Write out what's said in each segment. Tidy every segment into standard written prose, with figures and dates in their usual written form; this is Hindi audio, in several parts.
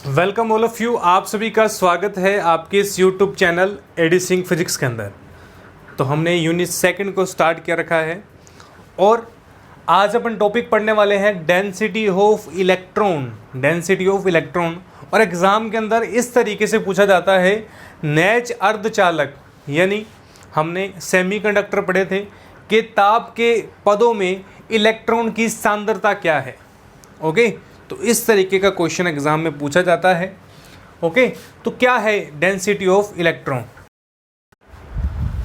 Welcome all of you. आप सभी का स्वागत है आपके इस YouTube channel A D Singh physics के अंदर। तो हमने यूनिट सेकंड को स्टार्ट किया रखा है और आज अपन टॉपिक पढ़ने वाले हैं density of electron. Density of electron और एग्ज़ाम के अंदर इस तरीके से पूछा जाता है, नेज अर्धचालक यानी हमने सेमीकंडक्टर पढ़े थे कि ताप के पदों में इलेक्ट्रॉन की सांद्रता क्या है। ओके, तो इस तरीके का क्वेश्चन एग्जाम में पूछा जाता है। ओके, तो क्या है डेंसिटी ऑफ इलेक्ट्रॉन।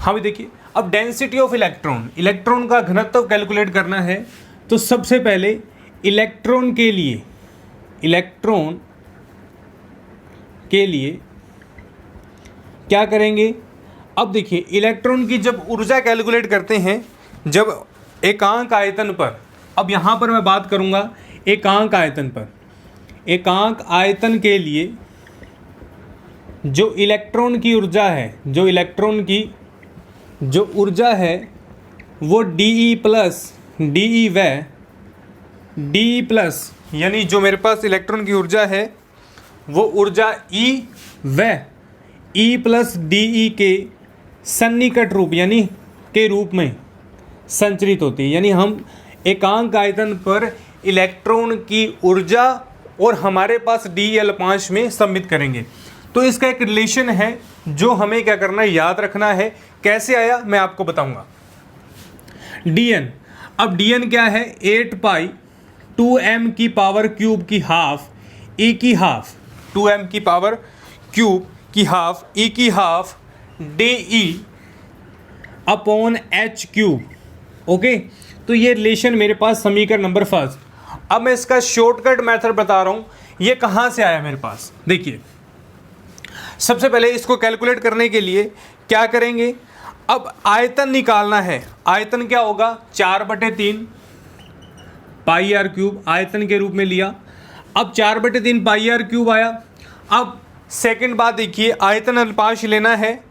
हाँ भी देखिए, अब डेंसिटी ऑफ इलेक्ट्रॉन का घनत्व कैलकुलेट करना है तो सबसे पहले इलेक्ट्रॉन के लिए क्या करेंगे। अब देखिए, इलेक्ट्रॉन की जब ऊर्जा कैलकुलेट करते हैं जब एकांक आयतन पर, अब यहाँ पर मैं बात करूँगा एकांक आयतन पर। एकांक आयतन के लिए जो इलेक्ट्रॉन की ऊर्जा है, जो ऊर्जा है वो डीई प्लस यानी जो मेरे पास इलेक्ट्रॉन की ऊर्जा है वो ऊर्जा ई प्लस डीई के सन्निकट रूप यानी के रूप में संचरित होती है। यानी हम एकांक आयतन पर इलेक्ट्रॉन की ऊर्जा और हमारे पास DL5 में सम्मिलित करेंगे। तो इसका एक रिलेशन है जो हमें क्या करना है, याद रखना है। कैसे आया मैं आपको बताऊंगा। dn, अब dn क्या है, 8 पाई 2m की पावर क्यूब की हाफ e की हाफ 2m की पावर क्यूब की हाफ e की half de upon h cube. Okay, तो ये रिलेशन मेरे पास समीकरण नंबर फर्स्ट। अब मैं इसका शॉर्टकट मेथड बता रहा हूं, ये कहां से आया मेरे पास। देखिए, सबसे पहले इसको कैलकुलेट करने के लिए क्या करेंगे, अब आयतन निकालना है। आयतन क्या होगा, 4/3 पाई आर क्यूब आयतन के रूप में लिया। अब 4/3 पाई आर क्यूब आया। अब सेकंड बात देखिए, आयतन अल्पांश लेना है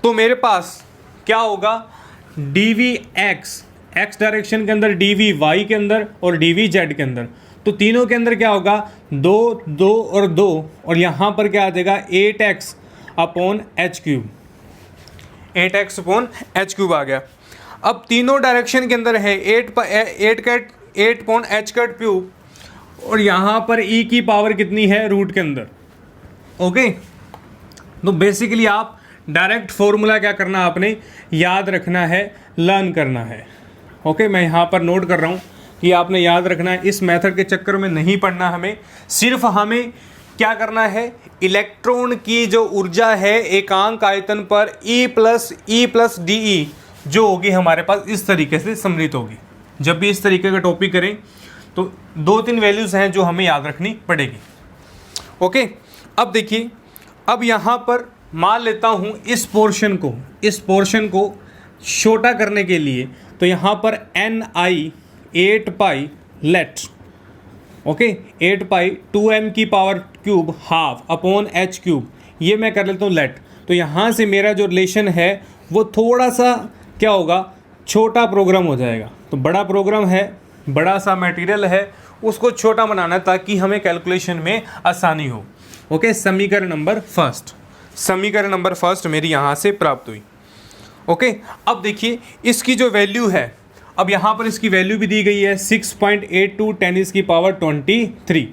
तो मेरे पास क्या होगा, डीवी एक्स डायरेक्शन के अंदर, डीवी वाई के अंदर और डीवी जेड के अंदर। तो तीनों के अंदर क्या होगा, 2 2 और 2, और यहाँ पर क्या आ जाएगा 8x upon h cube. 8x upon h cube आ गया। अब तीनों डायरेक्शन के अंदर है 8 अपॉन एच कट क्यूब, और यहाँ पर e की पावर कितनी है, रूट के अंदर। ओके, तो बेसिकली आप डायरेक्ट फॉर्मूला क्या करना, आपने याद रखना है, लर्न करना है। ओके, मैं यहाँ पर नोट कर रहा हूँ कि आपने याद रखना है। इस मेथड के चक्कर में नहीं पढ़ना हमें, सिर्फ हमें क्या करना है, इलेक्ट्रॉन की जो ऊर्जा है एकांक आयतन पर ई प्लस डी जो होगी हमारे पास इस तरीके से सम्मिलित होगी। जब भी इस तरीके का टॉपिक करें तो 2-3 वैल्यूज़ हैं जो हमें याद रखनी पड़ेगी। ओके, अब देखिए, अब यहाँ पर मान लेता हूँ इस पोर्शन को छोटा करने के लिए, तो यहाँ पर ni 8 पाई लेट, ओके, 8 पाई 2m की power cube half upon h cube, ये मैं कर लेता हूँ लेट। तो यहाँ से मेरा जो रिलेशन है वो थोड़ा सा क्या होगा, छोटा प्रोग्राम हो जाएगा। तो बड़ा प्रोग्राम है, बड़ा सा मटेरियल है, उसको छोटा बनाना ताकि हमें कैलकुलेशन में आसानी हो। ओके, समीकरण नंबर फर्स्ट मेरी यहाँ से प्राप्त हुई। ओके, अब देखिए इसकी जो वैल्यू है, अब यहाँ पर इसकी वैल्यू भी दी गई है 6.82 10⁻23।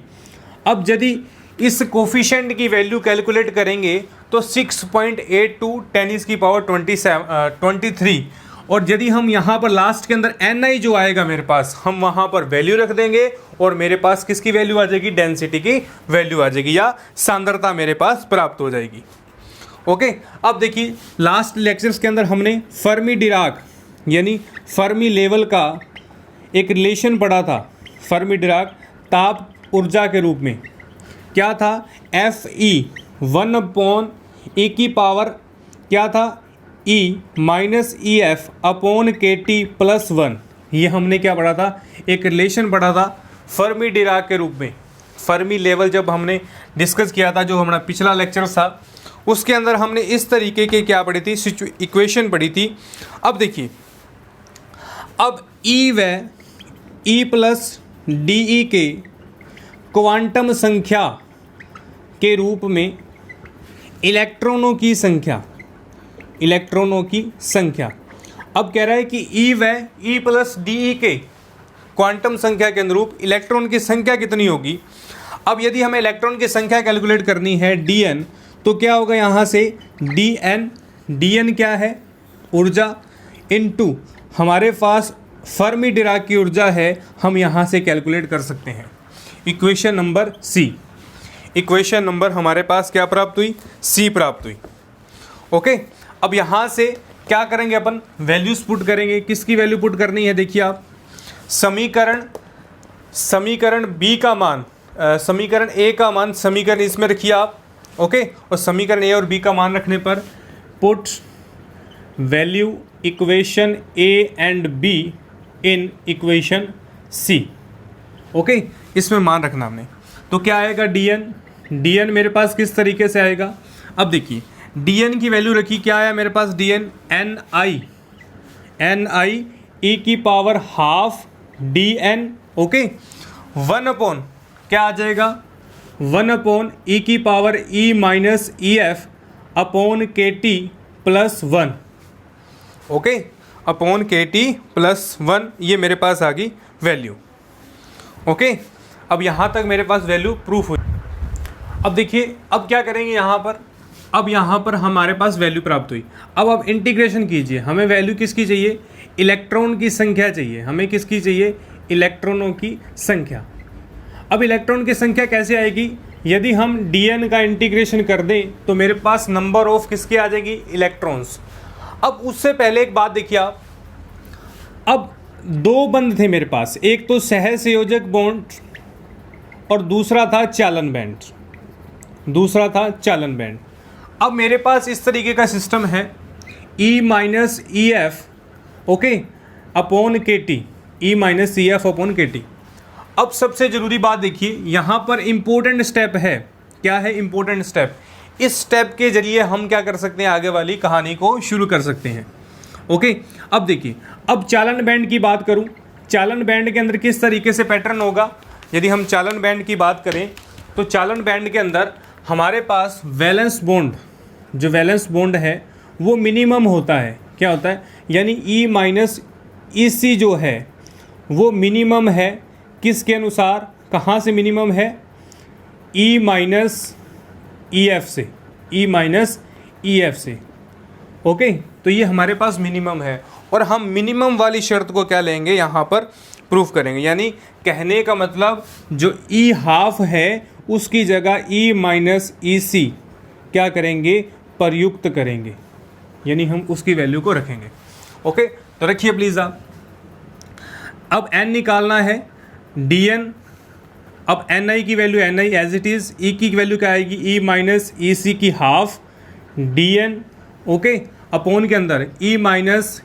अब यदि इस कोफिशिएंट की वैल्यू कैलकुलेट करेंगे तो 6.82 10⁻23, और यदि हम यहाँ पर लास्ट के अंदर ni जो आएगा मेरे पास, हम वहाँ पर वैल्यू रख देंगे और मेरे पास किसकी वैल्यू आ जाएगी, डेंसिटी की वैल्यू आ जाएगी या सांद्रता मेरे पास प्राप्त हो जाएगी। ओके, अब देखिए लास्ट लेक्चर्स के अंदर हमने फर्मी डिराक यानी फर्मी लेवल का एक रिलेशन पढ़ा था। फर्मी डिराक ताप ऊर्जा के रूप में क्या था, Fe 1/e की पावर क्या था, E minus EF upon KT plus 1। ये हमने क्या पढ़ा था, एक रिलेशन पढ़ा था फर्मी डिराक के रूप में। फर्मी लेवल जब हमने डिस्कस किया था, जो हमारा पिछला लेक्चर था, उसके अंदर हमने इस तरीके के क्या पढ़ी थी, इक्वेशन पढ़ी थी। अब देखिए, अब E प्लस DE के क्वांटम संख्या के रूप में इलेक्ट्रॉनों की संख्या। अब कह रहा है कि ई व ई प्लस डी ई के क्वांटम संख्या के अनुरूप इलेक्ट्रॉन की संख्या कितनी होगी। अब यदि हमें इलेक्ट्रॉन की संख्या कैलकुलेट करनी है डी तो क्या होगा यहाँ से डी क्या है, ऊर्जा, इनटू हमारे पास फर्मी डिराक की ऊर्जा है, हम यहाँ से कैलकुलेट कर सकते हैं। Equation number C, equation number हमारे पास क्या प्राप्त हुई, सी प्राप्त हुई। ओके, अब यहाँ से क्या करेंगे अपन, वैल्यूज पुट करेंगे। किसकी वैल्यू पुट करनी है, देखिए आप, समीकरण बी का मान, समीकरण ए का मान समीकरण इसमें रखिए आप। ओके, और समीकरण ए और बी का मान रखने पर put value equation A and B in equation C. Okay, इसमें मान रखना हमने, तो क्या आएगा डी एन मेरे पास किस तरीके से आएगा। अब देखिए डी एन की वैल्यू रखी, क्या आया मेरे पास d n, n i e की power half d n. Okay, 1 upon क्या आ जाएगा, 1 अपॉन ई की power e minus e f upon k t plus 1। Okay, upon k t plus 1, ये मेरे पास आ गई वैल्यू। ओके, अब यहाँ तक मेरे पास वैल्यू प्रूफ हुई। अब देखिए अब क्या करेंगे यहाँ पर, अब यहाँ पर हमारे पास वैल्यू प्राप्त हुई। अब आप इंटीग्रेशन कीजिए, हमें वैल्यू किसकी चाहिए, इलेक्ट्रॉन की संख्या चाहिए। हमें किसकी चाहिए, इलेक्ट्रॉनों की संख्या। अब इलेक्ट्रॉन की संख्या कैसे आएगी, यदि हम डी का इंटीग्रेशन कर दें तो मेरे पास नंबर ऑफ किसकी आ जाएगी, इलेक्ट्रॉन्स। अब उससे पहले एक बात देखिए आप, अब 2 बंध थे मेरे पास, एक तो सहसंयोजक बॉन्ड और दूसरा था चालन बैंड। अब मेरे पास इस तरीके का सिस्टम है, e minus e f, okay, upon k t, e minus e f upon k t. अब सबसे ज़रूरी बात देखिए, यहाँ पर इम्पोर्टेंट स्टेप है, क्या है इम्पोर्टेंट स्टेप, इस स्टेप के जरिए हम क्या कर सकते हैं, आगे वाली कहानी को शुरू कर सकते हैं। ओके, अब देखिए, अब चालन बैंड की बात करूँ, चालन बैंड के अंदर किस तरीके से पैटर्न होगा। यदि हम चालन बैंड की बात करें तो चालन बैंड के अंदर हमारे पास वैलेंस बॉन्ड, जो वैलेंस बॉन्ड है वो मिनिमम होता है। क्या होता है, यानी ई माइनस ई सी जो है वो मिनिमम है, किसके अनुसार, कहाँ से मिनिमम है, ई माइनस ई एफ से, ई माइनस ई एफ से। ओके, तो ये हमारे पास मिनिमम है और हम मिनिमम वाली शर्त को क्या लेंगे, यहाँ पर प्रूफ करेंगे। यानी कहने का मतलब जो ई हाफ है उसकी जगह ई माइनस ई सी क्या करेंगे, प्रयुक्त करेंगे, यानी हम उसकी वैल्यू को रखेंगे। ओके, तो रखिए प्लीज़ आप। अब n निकालना है, dn, अब ni की value ni as it is, e की वैल्यू क्या आएगी, e माइनस ई सी की हाफ dn। ओके, अपॉन के अंदर e minus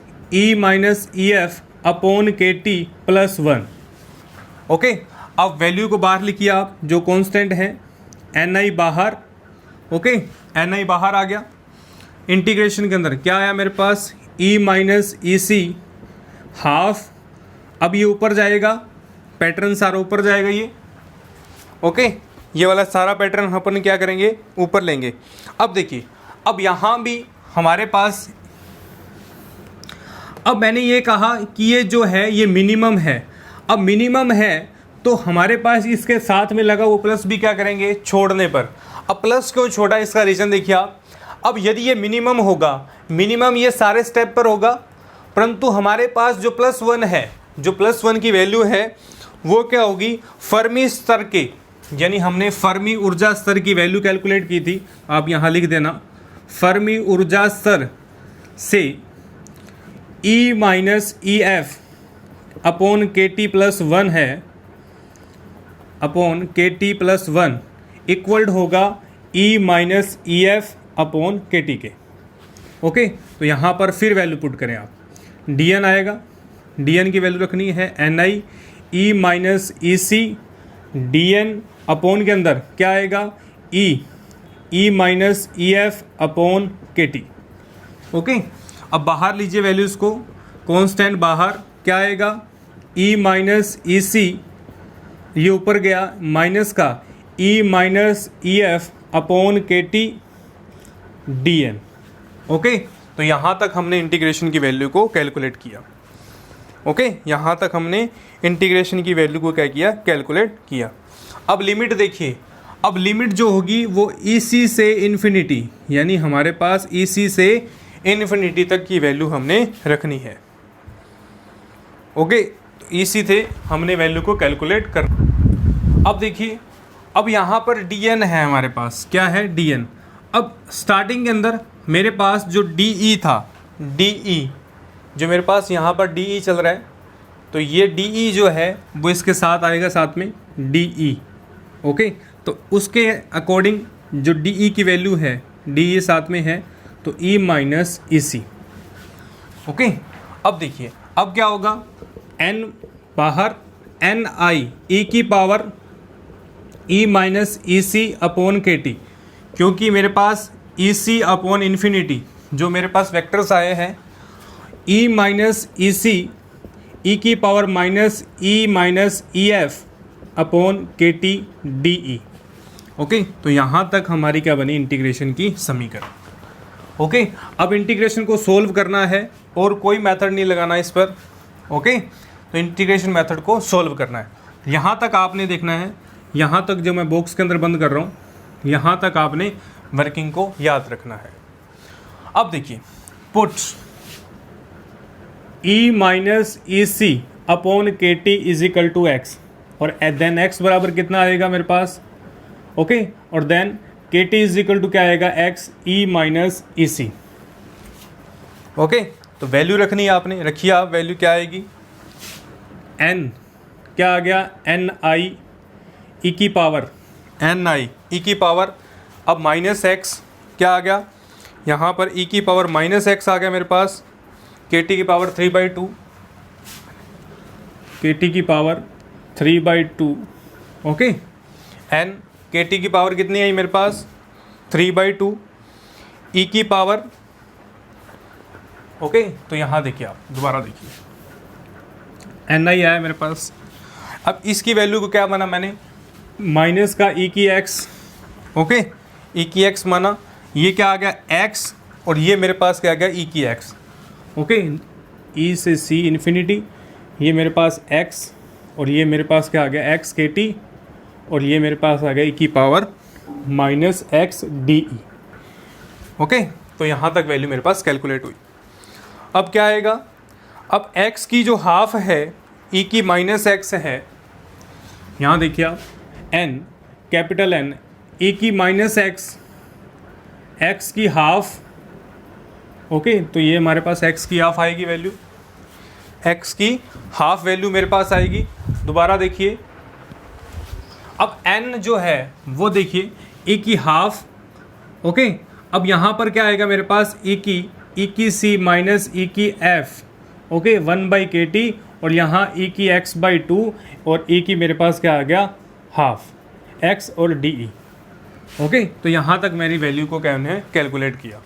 e f upon k t plus 1। Okay, अब वैल्यू को बाहर लिखिए आप, जो कांस्टेंट है, ni बाहर। ओके, ni बाहर आ गया। इंटीग्रेशन के अंदर क्या आया मेरे पास, e माइनस ई सी हाफ, अब ये ऊपर जाएगा, पैटर्न सारा ऊपर जाएगा ये। ओके, ये वाला सारा पैटर्न अपन क्या करेंगे, ऊपर लेंगे। अब देखिए, अब यहाँ भी हमारे पास, अब मैंने ये कहा कि ये जो है ये मिनिमम है। अब मिनिमम है तो हमारे पास इसके साथ में लगा वो प्लस भी क्या करेंगे, छोड़ने पर। अब प्लस क्यों छोड़ा, इसका रीज़न देखिए आप। अब यदि ये मिनिमम होगा, मिनिमम ये सारे स्टेप पर होगा, परंतु हमारे पास जो प्लस 1 है, जो प्लस 1 की वैल्यू है वो क्या होगी, फर्मी स्तर के, यानी हमने फर्मी ऊर्जा स्तर की वैल्यू कैलकुलेट की थी, आप यहाँ लिख देना, फर्मी ऊर्जा स्तर से ई minus e f upon k t plus 1 है, upon k t plus 1 equalled होगा ई minus e f upon k T के। ओके, तो यहाँ पर फिर वैल्यू पुट करें आप, डी एन आएगा, डी एन की वैल्यू रखनी है N i E minus e C D N upon के अंदर क्या आएगा, ई minus e f upon k T. Okay, अब बाहर लीजिए वैल्यूज़ को, कांस्टेंट बाहर क्या आएगा, ई माइनस ई सी, ये ऊपर गया माइनस का ई minus e f upon k T D n. Okay, तो यहाँ तक हमने इंटीग्रेशन की वैल्यू को कैलकुलेट किया। ओके, यहाँ तक हमने इंटीग्रेशन की वैल्यू को क्या किया, कैलकुलेट किया। अब लिमिट देखिए, अब लिमिट जो होगी वो ई सी से इन्फिनिटी, यानी हमारे पास ई सी से इन्फिनिटी तक की वैल्यू हमने रखनी है। ओके, ई सी थे हमने वैल्यू को कैलकुलेट कर। अब देखिए, अब यहाँ पर डी एन है हमारे पास, क्या है, डी एन। अब स्टार्टिंग के अंदर मेरे पास जो डी ई था, डी ई जो मेरे पास यहाँ पर डी ई चल रहा है, तो ये डी ई जो है वो इसके साथ आएगा, साथ में डी ई। ओके, तो उसके अकॉर्डिंग जो डी ई की वैल्यू है, डी ई साथ में है, तो ई माइनस ई सी। ओके, अब देखिए, अब क्या होगा, एन बाहर, एन आई ई की power e minus e c upon k T, क्योंकि मेरे पास ई सी अपॉन इन्फिनिटी जो मेरे पास वेक्टर्स आए हैं, ई माइनस ई सी ई की power minus e f upon k T D E. Okay, तो यहाँ तक हमारी क्या बनी, इंटीग्रेशन की समीकरण। ओके, अब इंटीग्रेशन को सोल्व करना है और कोई मेथड नहीं लगाना इस पर। ओके, तो इंटीग्रेशन मेथड को सोल्व करना है। यहाँ तक आपने देखना है, यहाँ तक जो मैं बॉक्स के अंदर बंद कर रहा हूँ, यहाँ तक आपने वर्किंग को याद रखना है। अब देखिए, put e minus e c upon k t is equal to x, और देन एक्स बराबर कितना आएगा मेरे पास, ओके, और then k t is equal to क्या आएगा, x e minus e c. Okay, तो वैल्यू रखनी है आपने, रखिए आप, वैल्यू क्या आएगी, एन क्या आ गया, एन आई ई की पावर, एन आई ई की पावर, अब माइनस एक्स क्या आ गया, यहाँ पर ई की पावर माइनस एक्स आ गया मेरे पास, के टी की पावर 3/2, के टी की पावर 3/2। ओके, एन के टी की पावर कितनी आई मेरे पास, 3/2, ई की पावर। ओके, तो यहाँ देखिए, आप दोबारा देखिए, एन आई आया मेरे पास। अब इसकी वैल्यू को क्या माना मैंने, माइनस का ई की एक्स। ओके, ई की एक्स माना, ये क्या आ गया, एक्स, और ये मेरे पास क्या आ गया, ई की एक्स। ओके, ई से सी इन्फिनिटी, ये मेरे पास एक्स, और ये मेरे पास क्या आ गया, एक्स के टी, और ये मेरे पास आ गया ई की power minus x D E. Okay, तो यहाँ तक वैल्यू मेरे पास कैलकुलेट हुई। अब क्या आएगा, अब x की जो हाफ है, e की माइनस एक्स है, यहाँ देखिए आप, n कैपिटल N, e की माइनस एक्स, x की हाफ। ओके, तो ये हमारे पास x की हाफ आएगी वैल्यू, x की हाफ वैल्यू मेरे पास आएगी। दोबारा देखिए, अब n जो है वो देखिए, e की हाफ। ओके, अब यहाँ पर क्या आएगा मेरे पास, e की c माइनस e की f। ओके, 1/kt, और यहाँ e की x/2, और e की मेरे पास क्या आ गया, हाफ, x और डी ई। ओके, तो यहाँ तक मेरी वैल्यू को क्या है, कैलकुलेट किया।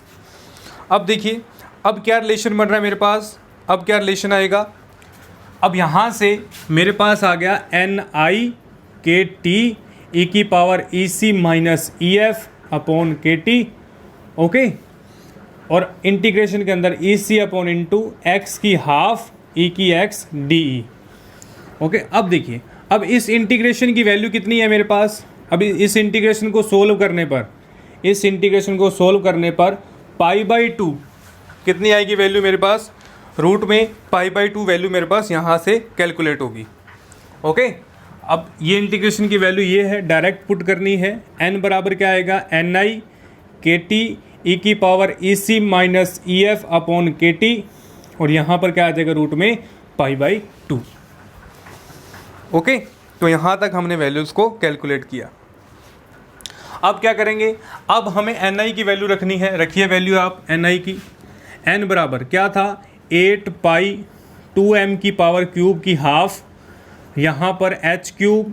अब देखिए, अब क्या रिलेशन बन रहा है मेरे पास, अब क्या रिलेशन आएगा, अब यहाँ से मेरे पास आ गया एन आई के टी ई की पावर ई सी minus e f upon k T. Okay, और इंटीग्रेशन के अंदर ई सी अपॉन इंटू एक्स की हाफ ई की एक्स डी ई। ओके, अब देखिए, अब इस इंटीग्रेशन की वैल्यू कितनी है मेरे पास, अभी इस इंटीग्रेशन को सोल्व करने पर, इस इंटीग्रेशन को सोल्व करने पर π/2 कितनी आएगी वैल्यू मेरे पास, रूट में π/2 वैल्यू मेरे पास यहाँ से कैलकुलेट होगी। ओके, अब ये इंटीग्रेशन की वैल्यू ये है, डायरेक्ट पुट करनी है। n बराबर क्या आएगा, एन आई के टी ई की पावर ई सी minus e f upon k T, और यहाँ पर क्या आ जाएगा, रूट में π/2। ओके, तो यहाँ तक हमने वैल्यूज़ को कैलकुलेट किया। अब क्या करेंगे, अब हमें एन आई की वैल्यू रखनी है, रखिए वैल्यू आप एन आई की। n बराबर क्या था, 8π2m की पावर क्यूब की हाफ, यहाँ पर h क्यूब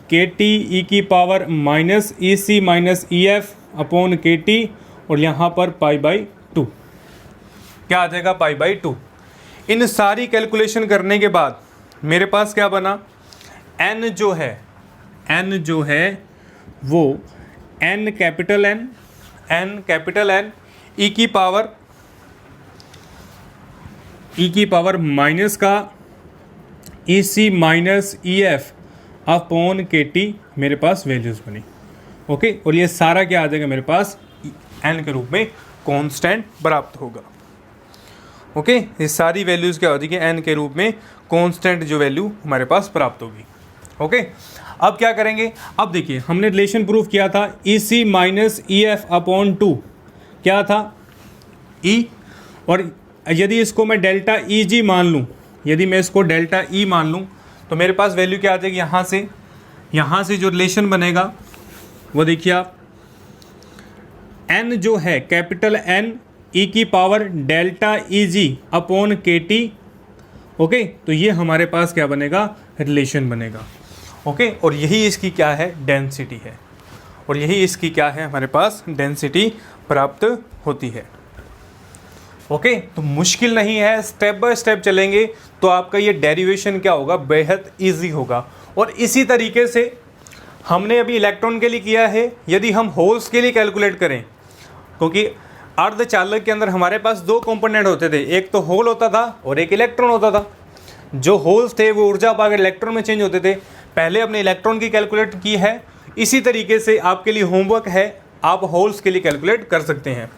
के टी ई की पावर माइनस ई सी minus e f upon k T, और यहाँ पर π/2 क्या आ जाएगा, π/2। इन सारी कैलकुलेशन करने के बाद मेरे पास क्या बना, n जो है वो n कैपिटल N e की पावर माइनस का EC minus EF upon KT मेरे पास वैल्यूज़ बनी। ओके, और ये सारा क्या आ जाएगा मेरे पास n के रूप में कांस्टेंट प्राप्त होगा। ओके, ये सारी वैल्यूज़ क्या हो जाएगी n के रूप में कांस्टेंट जो वैल्यू हमारे पास प्राप्त होगी। ओके, अब क्या करेंगे, अब देखिए हमने रिलेशन प्रूफ किया था EC माइनस EF अपॉन 2 क्या था E, और यदि इसको मैं डेल्टा EG मान लूँ, यदि मैं इसको डेल्टा E मान लूँ तो मेरे पास वैल्यू क्या आ जाएगी, यहाँ से जो रिलेशन बनेगा वो देखिए आप, n जो है कैपिटल N e की power delta EG upon KT। Okay, तो ये हमारे पास क्या बनेगा, रिलेशन बनेगा। ओके, और यही इसकी क्या है, डेंसिटी है, और यही इसकी क्या है, हमारे पास डेंसिटी प्राप्त होती है। ओके, तो मुश्किल नहीं है, स्टेप बाय स्टेप चलेंगे तो आपका ये डेरिवेशन क्या होगा, बेहद इजी होगा। और इसी तरीके से हमने अभी इलेक्ट्रॉन के लिए किया है, यदि हम होल्स के लिए कैलकुलेट करें, क्योंकि अर्धचालक के अंदर हमारे पास दो कंपोनेंट होते थे, एक तो होल होता था और एक इलेक्ट्रॉन होता था। जो होल्स थे वो ऊर्जा पाकर इलेक्ट्रॉन में चेंज होते थे। पहले अपने इलेक्ट्रॉन की कैलकुलेट की है, इसी तरीके से आपके लिए होमवर्क है, आप होल्स के लिए कैलकुलेट कर सकते हैं।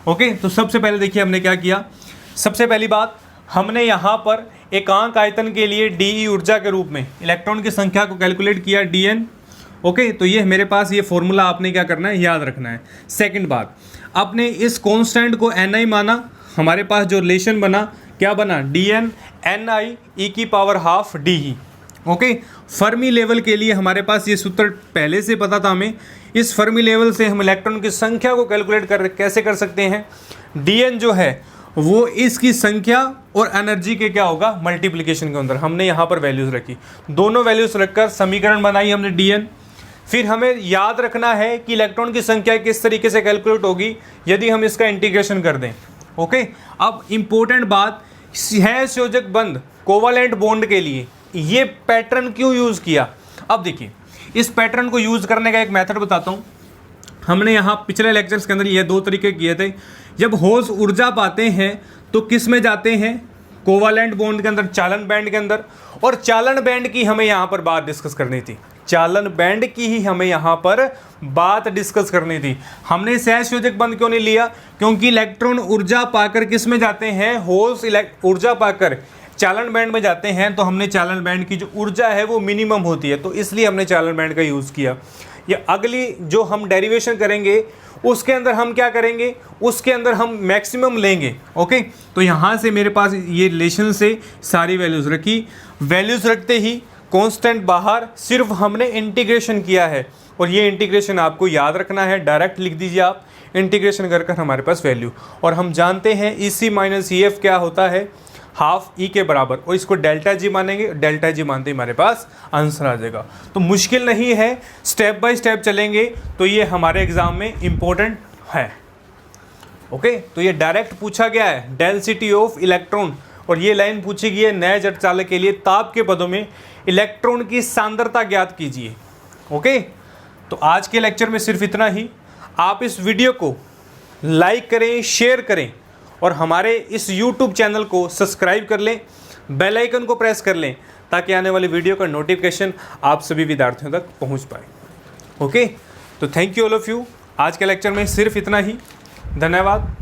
ओके, तो सबसे पहले देखिए हमने क्या किया, सबसे पहली बात हमने यहाँ पर एकांक आयतन के लिए DE ऊर्जा के रूप में इलेक्ट्रॉन की संख्या को कैलकुलेट किया DN। ओके, तो ये मेरे पास ये फॉर्मूला आपने क्या करना है, याद रखना है। सेकंड बात, आपने इस कांस्टेंट को Ni माना, हमारे पास जो रिलेशन बना क्या बना, DN Ni e की power half DE। Okay, Fermi level के लिए हमारे पास ये सूत्र पहले से पता था हमें, इस फर्मी लेवल से हम इलेक्ट्रॉन की संख्या को कैलकुलेट कैसे कर सकते हैं, DN जो है वो इसकी संख्या और एनर्जी के क्या होगा, मल्टीप्लिकेशन के अंदर हमने यहाँ पर वैल्यूज़ रखी, दोनों वैल्यूज़ रखकर समीकरण बनाई हमने DN। फिर हमें याद रखना है कि इलेक्ट्रॉन की संख्या किस तरीके से कैलकुलेट होगी यदि हम इसका इंटीग्रेशन कर दें। ओके, अब इम्पोर्टेंट बात है, संयोजक बंध कोवालेंट बॉन्ड के लिए ये पैटर्न क्यों यूज़ किया। अब देखिए, इस पैटर्न को यूज़ करने का एक मेथड बताता हूँ। हमने यहाँ पिछले लेक्चर्स के अंदर ये दो तरीके किए थे। जब होल्स ऊर्जा पाते हैं तो किस में जाते हैं, कोवालेंट बॉन्ड के अंदर, चालन बैंड के अंदर। और चालन बैंड की हमें यहाँ पर बात डिस्कस करनी थी, चालन बैंड की ही हमें यहाँ पर बात डिस्कस करनी थी। हमने सहसंयोजक बंध क्यों नहीं लिया, क्योंकि इलेक्ट्रॉन ऊर्जा पाकर किस में जाते हैं, होल्स ऊर्जा पाकर चालन बैंड में जाते हैं, तो हमने चालन बैंड की जो ऊर्जा है वो मिनिमम होती है, तो इसलिए हमने चालन बैंड का यूज़ किया। ये अगली जो हम डेरिवेशन करेंगे उसके अंदर हम क्या करेंगे, उसके अंदर हम मैक्सिमम लेंगे। ओके, तो यहाँ से मेरे पास ये रिलेशन से सारी वैल्यूज़ रखी, वैल्यूज़ रखते ही कांस्टेंट बाहर, सिर्फ हमने इंटीग्रेशन किया है, और ये इंटीग्रेशन आपको याद रखना है, डायरेक्ट लिख दीजिए आप, इंटीग्रेशन कर हमारे पास वैल्यू, और हम जानते हैं EC माइनस EF क्या होता है, हाफ E के बराबर, और इसको डेल्टा G मानेंगे, डेल्टा G मानते ही हमारे पास आंसर आ जाएगा। तो मुश्किल नहीं है, स्टेप बाय स्टेप चलेंगे तो ये हमारे एग्जाम में इम्पोर्टेंट है। ओके, तो ये डायरेक्ट पूछा गया है, डेंसिटी ऑफ इलेक्ट्रॉन, और ये लाइन पूछी गई है नए जड़ चालक के लिए, ताप के पदों में इलेक्ट्रॉन की सांद्रता ज्ञात कीजिए। ओके, तो आज के लेक्चर में सिर्फ इतना ही। आप इस वीडियो को लाइक करें, शेयर करें, और हमारे इस YouTube चैनल को सब्सक्राइब कर लें, बेल आइकन को प्रेस कर लें, ताकि आने वाली वीडियो का नोटिफिकेशन आप सभी विद्यार्थियों तक पहुंच पाए। ओके, तो thank you all of you. आज के लेक्चर में सिर्फ इतना ही। धन्यवाद।